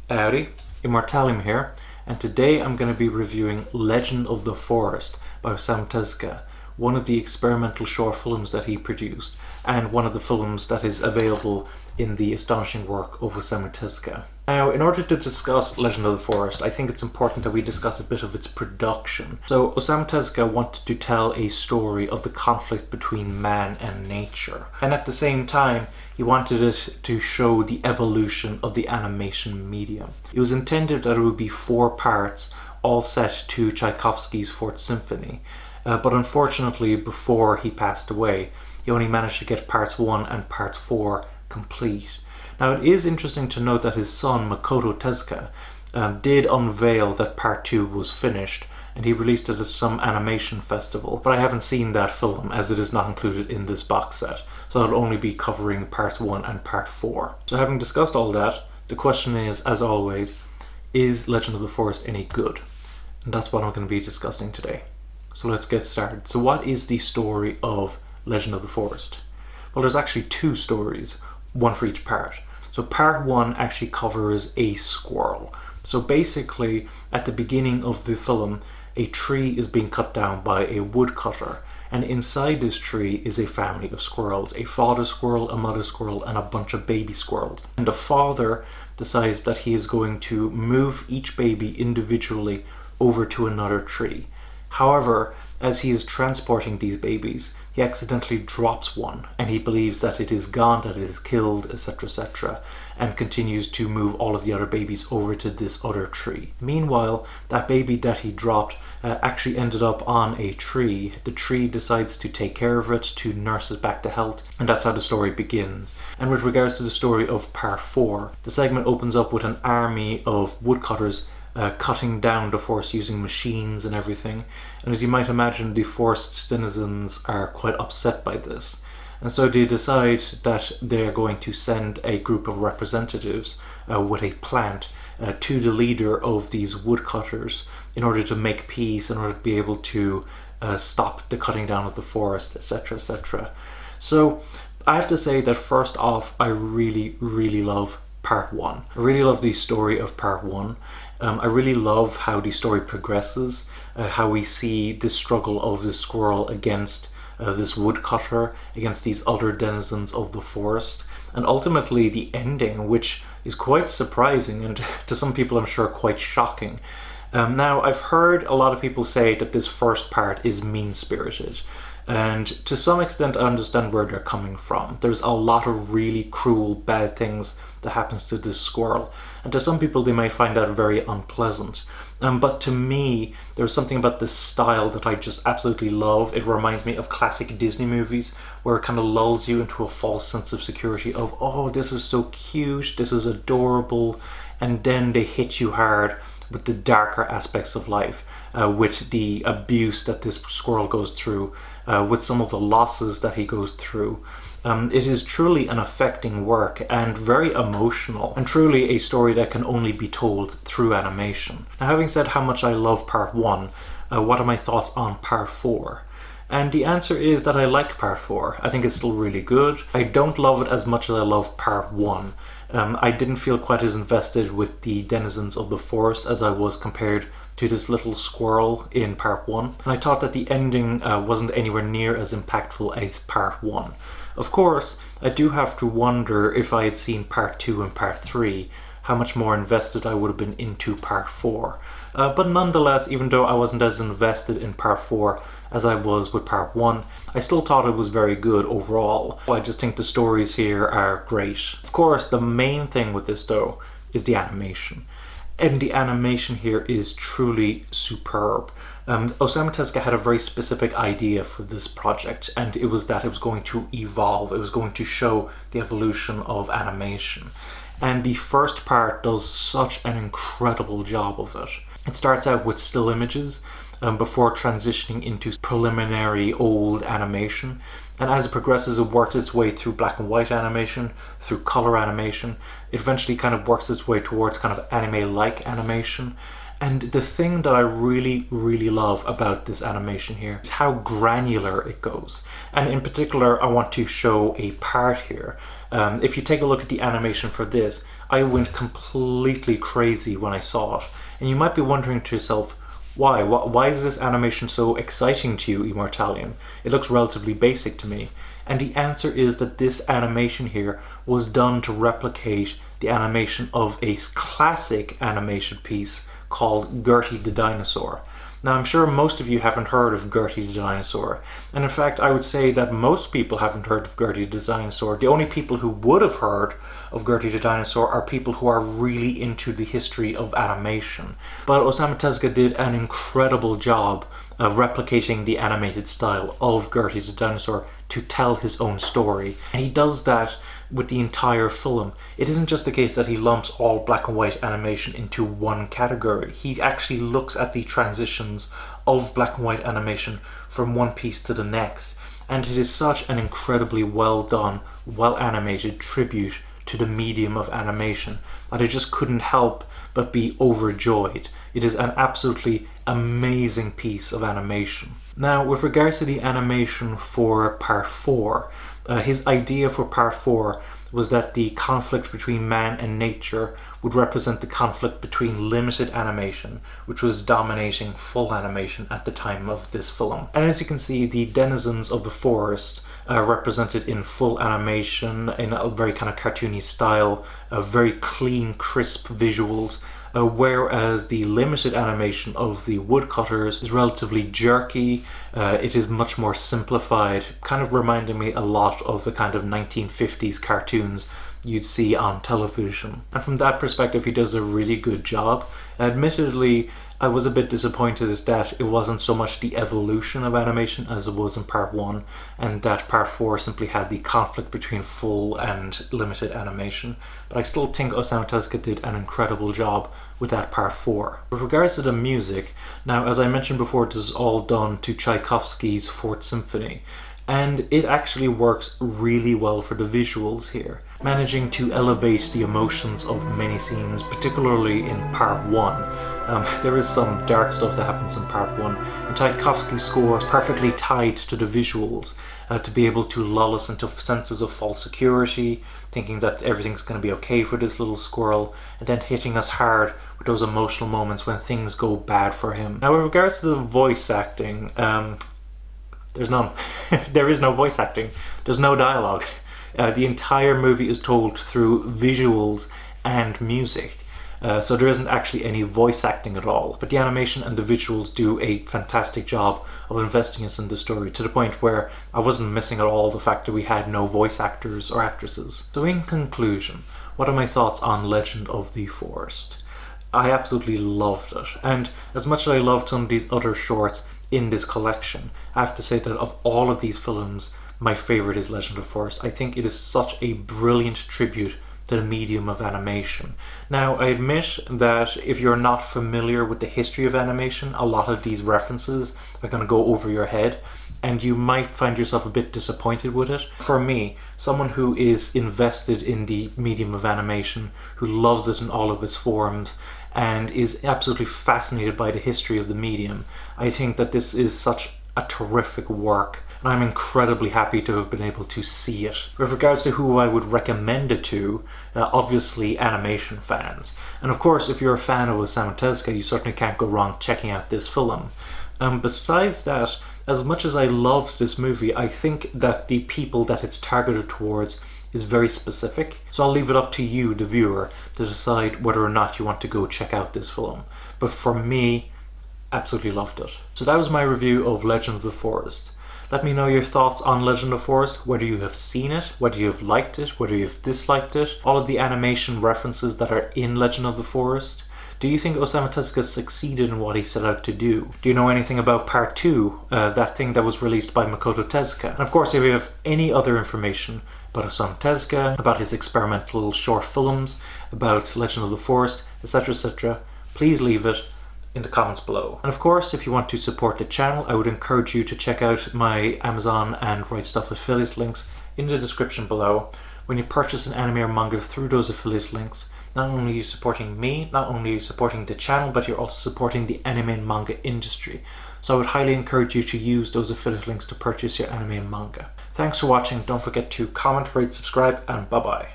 Howdy, Immortalium here, and today I'm going to be reviewing Legend of the Forest by Osamu Tezuka, one of the experimental short films that he produced, and one of the films that is available in the astonishing work of Osamu Tezuka. Now, in order to discuss Legend of the Forest, I think it's important that we discuss a bit of its production. So, Osamu Tezuka wanted to tell a story of the conflict between man and nature, and at the same time, he wanted it to show the evolution of the animation medium. It was intended that it would be 4 parts, all set to Tchaikovsky's Fourth Symphony, but unfortunately, before he passed away, he only managed to get parts 1 and part 4 complete. Now, it is interesting to note that his son, Makoto Tezuka, did unveil that part 2 was finished, and he released it at some animation festival, but I haven't seen that film as it is not included in this box set, so I'll only be covering parts 1 and part 4. So having discussed all that, the question is, as always, is Legend of the Forest any good? And that's what I'm going to be discussing today. So let's get started. So what is the story of Legend of the Forest? Well, there's actually 2 stories, one for each part. So part 1 actually covers a squirrel. So basically, at the beginning of the film, a tree is being cut down by a woodcutter, and inside this tree is a family of squirrels, a father squirrel, a mother squirrel, and a bunch of baby squirrels. And the father decides that he is going to move each baby individually over to another tree. However, as he is transporting these babies, he accidentally drops one, and he believes that it is gone, that it is killed, etc., and continues to move all of the other babies over to this other tree. Meanwhile, that baby that he dropped actually ended up on a tree. The tree decides to take care of it, to nurse it back to health, and that's how the story begins. And with regards to the story of part 4, the segment opens up with an army of woodcutters cutting down the forest using machines and everything. And as you might imagine, the forest denizens are quite upset by this. And so they decide that they're going to send a group of representatives with a plant to the leader of these woodcutters in order to make peace, in order to be able to stop the cutting down of the forest, etc. So I have to say that first off, I really love part 1. I really love the story of part 1. I really love how the story progresses, how we see this struggle of the squirrel against this woodcutter, against these other denizens of the forest, and ultimately the ending, which is quite surprising and to some people I'm sure quite shocking. Now, I've heard a lot of people say that this first part is mean-spirited, and to some extent I understand where they're coming from. There's a lot of really cruel, bad things that happens to this squirrel, and to some people they may find that very unpleasant. But to me, there's something about this style that I just absolutely love. It reminds me of classic Disney movies where it kind of lulls you into a false sense of security of, oh, this is so cute, this is adorable, and then they hit you hard with the darker aspects of life, with the abuse that this squirrel goes through, with some of the losses that he goes through. It is truly an affecting work and very emotional, and truly a story that can only be told through animation. Now, having said how much I love part 1, what are my thoughts on part 4? And the answer is that I like part 4. I think it's still really good. I don't love it as much as I love part 1. I didn't feel quite as invested with the denizens of the forest as I was compared to this little squirrel in part 1. And I thought that the ending wasn't anywhere near as impactful as part 1. Of course, I do have to wonder if I had seen part 2 and part 3, how much more invested I would have been into part 4. But nonetheless, even though I wasn't as invested in part 4 as I was with part 1, I still thought it was very good overall. I just think the stories here are great. Of course, the main thing with this though is the animation. And the animation here is truly superb. Osamu Tezuka had a very specific idea for this project, and it was that it was going to evolve, it was going to show the evolution of animation. And the first part does such an incredible job of it. It starts out with still images before transitioning into preliminary old animation. And as it progresses, it works its way through black and white animation, through color animation. It eventually kind of works its way towards kind of anime-like animation. And the thing that I really love about this animation here is how granular it goes. And in particular, I want to show a part here. If you take a look at the animation for this, I went completely crazy when I saw it. And you might be wondering to yourself, why? Why is this animation so exciting to you, Immortalium? It looks relatively basic to me. And the answer is that this animation here was done to replicate the animation of a classic animation piece called Gertie the Dinosaur. Now, I'm sure most of you haven't heard of Gertie the Dinosaur, and in fact I would say that most people haven't heard of Gertie the Dinosaur. The only people who would have heard of Gertie the Dinosaur are people who are really into the history of animation. But Osamu Tezuka did an incredible job of replicating the animated style of Gertie the Dinosaur to tell his own story, and he does that with the entire film. It isn't just the case that he lumps all black and white animation into one category. He actually looks at the transitions of black and white animation from one piece to the next, and it is such an incredibly well done, well animated tribute to the medium of animation that I just couldn't help but be overjoyed. It is an absolutely amazing piece of animation. Now, with regards to the animation for part 4, his idea for part 4 was that the conflict between man and nature would represent the conflict between limited animation, which was dominating full animation at the time of this film. And as you can see, the denizens of the forest represented in full animation, in a very kind of cartoony style, very clean, crisp visuals, whereas the limited animation of the woodcutters is relatively jerky. It is much more simplified, kind of reminding me a lot of the kind of 1950s cartoons you'd see on television. And from that perspective, he does a really good job. Admittedly, I was a bit disappointed that it wasn't so much the evolution of animation as it was in part 1, and that part 4 simply had the conflict between full and limited animation. But I still think Osamu Tezuka did an incredible job with that part 4. With regards to the music, now as I mentioned before, this is all done to Tchaikovsky's Fourth Symphony, and it actually works really well for the visuals here, managing to elevate the emotions of many scenes, particularly in part 1. There is some dark stuff that happens in part 1, and Tchaikovsky's score is perfectly tied to the visuals to be able to lull us into senses of false security, thinking that everything's going to be okay for this little squirrel, and then hitting us hard with those emotional moments when things go bad for him. Now, with regards to the voice acting, there's none. There is no voice acting. There's no dialogue. The entire movie is told through visuals and music. So there isn't actually any voice acting at all. But the animation and the visuals do a fantastic job of investing us in the story, to the point where I wasn't missing at all the fact that we had no voice actors or actresses. So in conclusion, what are my thoughts on Legend of the Forest? I absolutely loved it. And as much as I loved some of these other shorts in this collection, I have to say that of all of these films, my favorite is Legend of the Forest. I think it is such a brilliant tribute to the medium of animation. Now, I admit that if you're not familiar with the history of animation, a lot of these references are going to go over your head, and you might find yourself a bit disappointed with it. For me, someone who is invested in the medium of animation, who loves it in all of its forms, and is absolutely fascinated by the history of the medium, I think that this is such a terrific work, and I'm incredibly happy to have been able to see it. With regards to who I would recommend it to, obviously animation fans. And of course, if you're a fan of Osamu Tezuka, you certainly can't go wrong checking out this film. Besides that, as much as I loved this movie, I think that the people that it's targeted towards is very specific. So I'll leave it up to you, the viewer, to decide whether or not you want to go check out this film. But for me, absolutely loved it. So that was my review of Legend of the Forest. Let me know your thoughts on Legend of the Forest, whether you have seen it, whether you have liked it, whether you have disliked it, all of the animation references that are in Legend of the Forest. Do you think Osamu Tezuka succeeded in what he set out to do? Do you know anything about part 2, that thing that was released by Makoto Tezuka? And of course, if you have any other information about Osamu Tezuka, about his experimental short films, about Legend of the Forest, etc., please leave it in the comments below. And of course, if you want to support the channel, I would encourage you to check out my Amazon and Right Stuff affiliate links in the description below. When you purchase an anime or manga through those affiliate links, not only are you supporting me, not only are you supporting the channel, but you're also supporting the anime and manga industry. So I would highly encourage you to use those affiliate links to purchase your anime and manga. Thanks for watching. Don't forget to comment, rate, subscribe, and bye-bye.